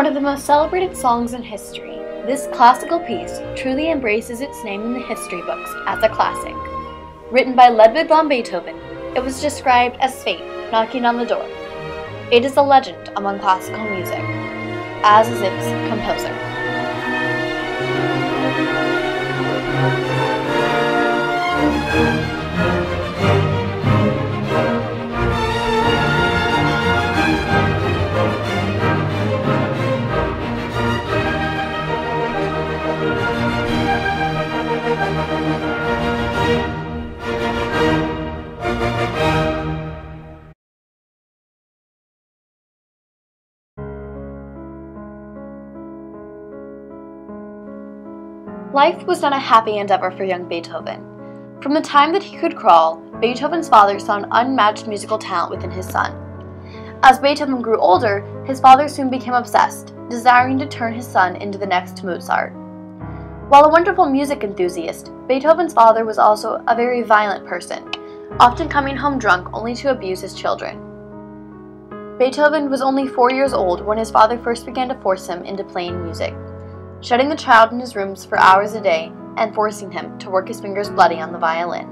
One of the most celebrated songs in history, this classical piece truly embraces its name in the history books as a classic. Written by Ludwig van Beethoven, it was described as fate knocking on the door. It is a legend among classical music, as is its composer. Life was not a happy endeavor for young Beethoven. From the time that he could crawl, Beethoven's father saw an unmatched musical talent within his son. As Beethoven grew older, his father soon became obsessed, desiring to turn his son into the next Mozart. While a wonderful music enthusiast, Beethoven's father was also a very violent person, often coming home drunk only to abuse his children. Beethoven was only 4 years old when his father first began to force him into playing music, shutting the child in his rooms for hours a day and forcing him to work his fingers bloody on the violin.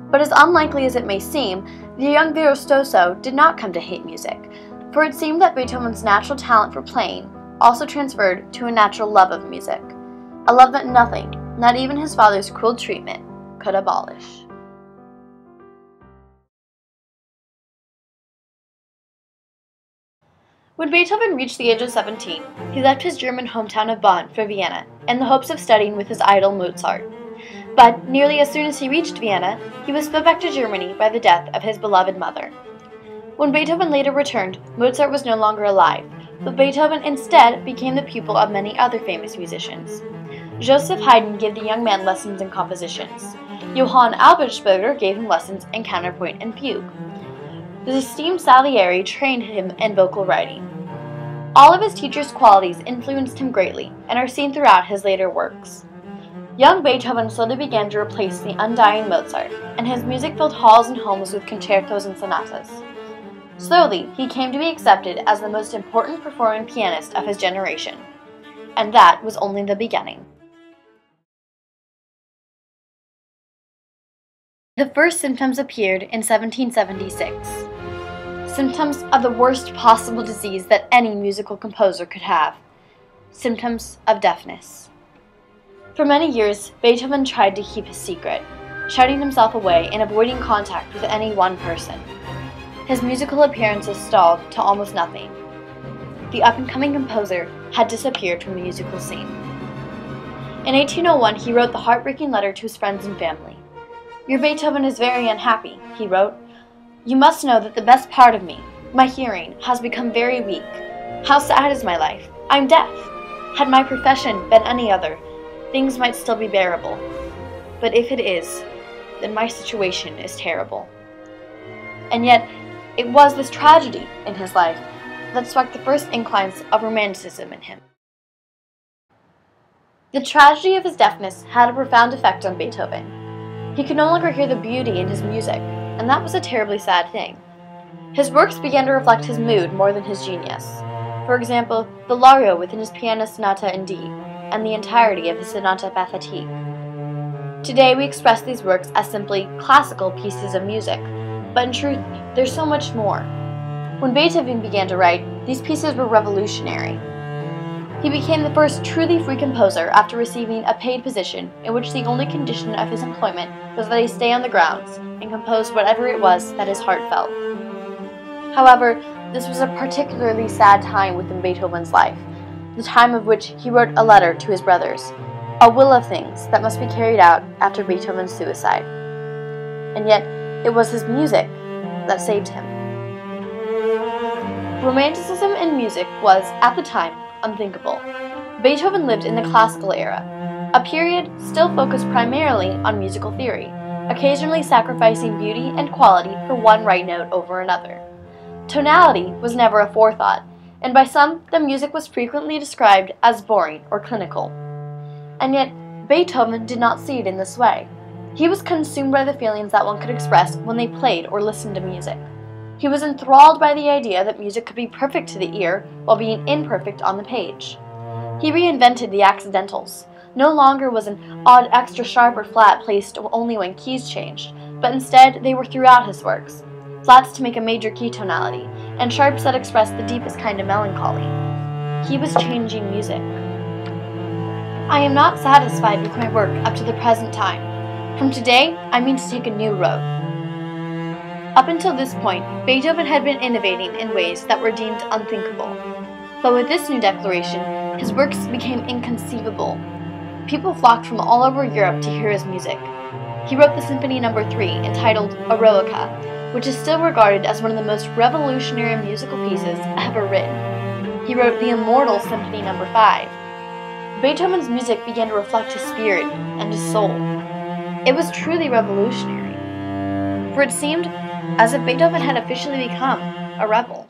But as unlikely as it may seem, the young virtuoso did not come to hate music, for it seemed that Beethoven's natural talent for playing also transferred to a natural love of music, a love that nothing, not even his father's cruel treatment, could abolish. When Beethoven reached the age of 17, he left his German hometown of Bonn for Vienna in the hopes of studying with his idol Mozart. But nearly as soon as he reached Vienna, he was put back to Germany by the death of his beloved mother. When Beethoven later returned, Mozart was no longer alive, but Beethoven instead became the pupil of many other famous musicians. Joseph Haydn gave the young man lessons in compositions. Johann Albertsberger gave him lessons in counterpoint and fugue. The esteemed Salieri trained him in vocal writing. All of his teachers' qualities influenced him greatly and are seen throughout his later works. Young Beethoven slowly began to replace the undying Mozart, and his music filled halls and homes with concertos and sonatas. Slowly, he came to be accepted as the most important performing pianist of his generation. And that was only the beginning. The first symptoms appeared in 1776. Symptoms of the worst possible disease that any musical composer could have. Symptoms of deafness. For many years, Beethoven tried to keep his secret, shutting himself away and avoiding contact with any one person. His musical appearances stalled to almost nothing. The up-and-coming composer had disappeared from the musical scene. In 1801, he wrote the heartbreaking letter to his friends and family. "Your Beethoven is very unhappy," he wrote. "You must know that the best part of me, my hearing, has become very weak. How sad is my life! I'm deaf! Had my profession been any other, things might still be bearable. But if it is, then my situation is terrible." And yet, it was this tragedy in his life that sparked the first inclines of Romanticism in him. The tragedy of his deafness had a profound effect on Beethoven. He could no longer hear the beauty in his music, and that was a terribly sad thing. His works began to reflect his mood more than his genius. For example, the Lario within his Piano Sonata in D, and the entirety of his Sonata Pathétique. Today we express these works as simply classical pieces of music, but in truth, there's so much more. When Beethoven began to write, these pieces were revolutionary. He became the first truly free composer after receiving a paid position in which the only condition of his employment was that he stay on the grounds and compose whatever it was that his heart felt. However, this was a particularly sad time within Beethoven's life, the time of which he wrote a letter to his brothers, a will of things that must be carried out after Beethoven's suicide. And yet, it was his music that saved him. Romanticism in music was, at the time, unthinkable. Beethoven lived in the classical era, a period still focused primarily on musical theory, occasionally sacrificing beauty and quality for one right note over another. Tonality was never a forethought, and by some, the music was frequently described as boring or clinical. And yet, Beethoven did not see it in this way. He was consumed by the feelings that one could express when they played or listened to music. He was enthralled by the idea that music could be perfect to the ear while being imperfect on the page. He reinvented the accidentals. No longer was an odd extra sharp or flat placed only when keys changed, but instead they were throughout his works. Flats to make a major key tonality, and sharps that expressed the deepest kind of melancholy. He was changing music. I am not satisfied with my work up to the present time. From today, I mean to take a new road. Up until this point, Beethoven had been innovating in ways that were deemed unthinkable. But with this new declaration, his works became inconceivable. People flocked from all over Europe to hear his music. He wrote the Symphony No. 3, entitled Eroica, which is still regarded as one of the most revolutionary musical pieces ever written. He wrote the immortal Symphony No. 5. Beethoven's music began to reflect his spirit and his soul. It was truly revolutionary, for it seemed as if Beethoven had officially become a rebel.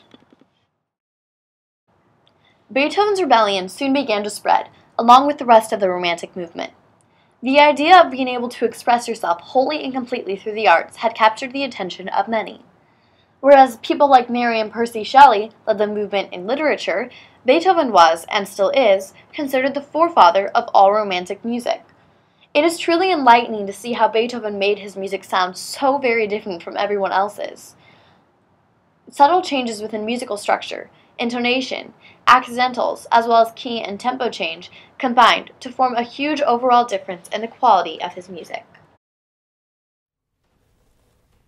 Beethoven's rebellion soon began to spread, along with the rest of the Romantic movement. The idea of being able to express yourself wholly and completely through the arts had captured the attention of many. Whereas people like Mary and Percy Shelley led the movement in literature, Beethoven was, and still is, considered the forefather of all Romantic music. It is truly enlightening to see how Beethoven made his music sound so very different from everyone else's. Subtle changes within musical structure, intonation, accidentals, as well as key and tempo change combined to form a huge overall difference in the quality of his music.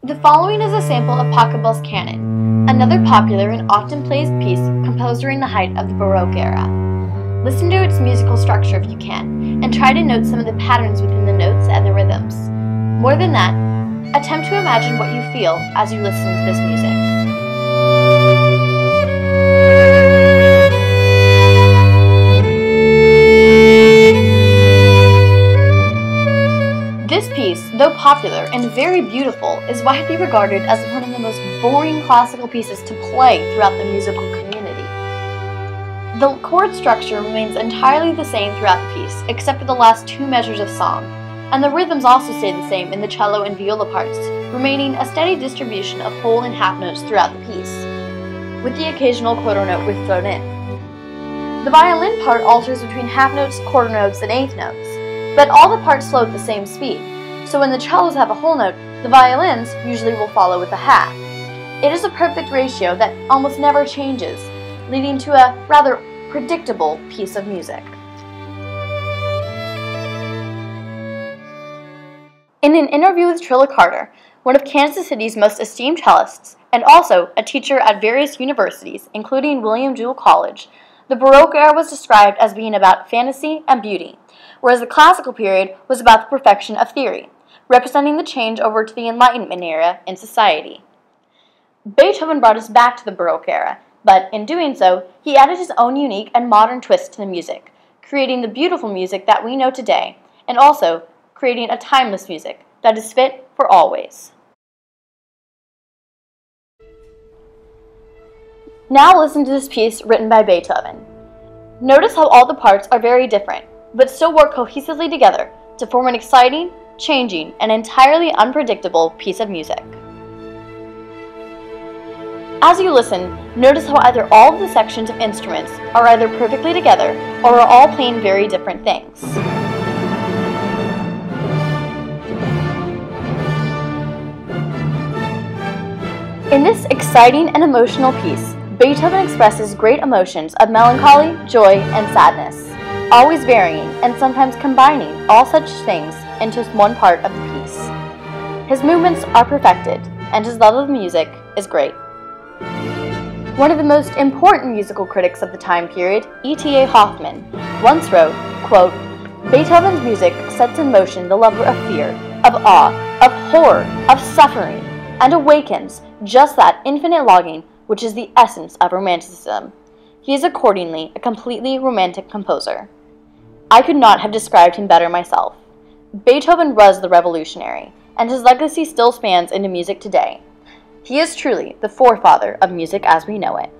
The following is a sample of Pachelbel's Canon, another popular and often played piece composed during the height of the Baroque era. Listen to its musical structure if you can, and try to note some of the patterns within the notes and the rhythms. More than that, attempt to imagine what you feel as you listen to this music. This piece, though popular and very beautiful, is widely regarded as one of the most boring classical pieces to play throughout the musical community. The chord structure remains entirely the same throughout the piece, except for the last two measures of song, and the rhythms also stay the same in the cello and viola parts, remaining a steady distribution of whole and half notes throughout the piece, with the occasional quarter note thrown in. The violin part alters between half notes, quarter notes, and eighth notes, but all the parts flow at the same speed, so when the cellos have a whole note, the violins usually will follow with a half. It is a perfect ratio that almost never changes, leading to a rather predictable piece of music. In an interview with Trilla Carter, one of Kansas City's most esteemed cellists, and also a teacher at various universities, including William Jewell College, the Baroque era was described as being about fantasy and beauty, whereas the classical period was about the perfection of theory, representing the change over to the Enlightenment era in society. Beethoven brought us back to the Baroque era, but in doing so, he added his own unique and modern twist to the music, creating the beautiful music that we know today, and also creating a timeless music that is fit for always. Now listen to this piece written by Beethoven. Notice how all the parts are very different, but still work cohesively together to form an exciting, changing, and entirely unpredictable piece of music. As you listen, notice how either all of the sections of instruments are either perfectly together or are all playing very different things. In this exciting and emotional piece, Beethoven expresses great emotions of melancholy, joy, and sadness, always varying and sometimes combining all such things into one part of the piece. His movements are perfected, and his love of music is great. One of the most important musical critics of the time period, E.T.A. Hoffmann, once wrote, quote, "Beethoven's music sets in motion the lover of fear, of awe, of horror, of suffering, and awakens just that infinite longing which is the essence of Romanticism. He is accordingly a completely romantic composer." I could not have described him better myself. Beethoven was the revolutionary, and his legacy still spans into music today. He is truly the forefather of music as we know it.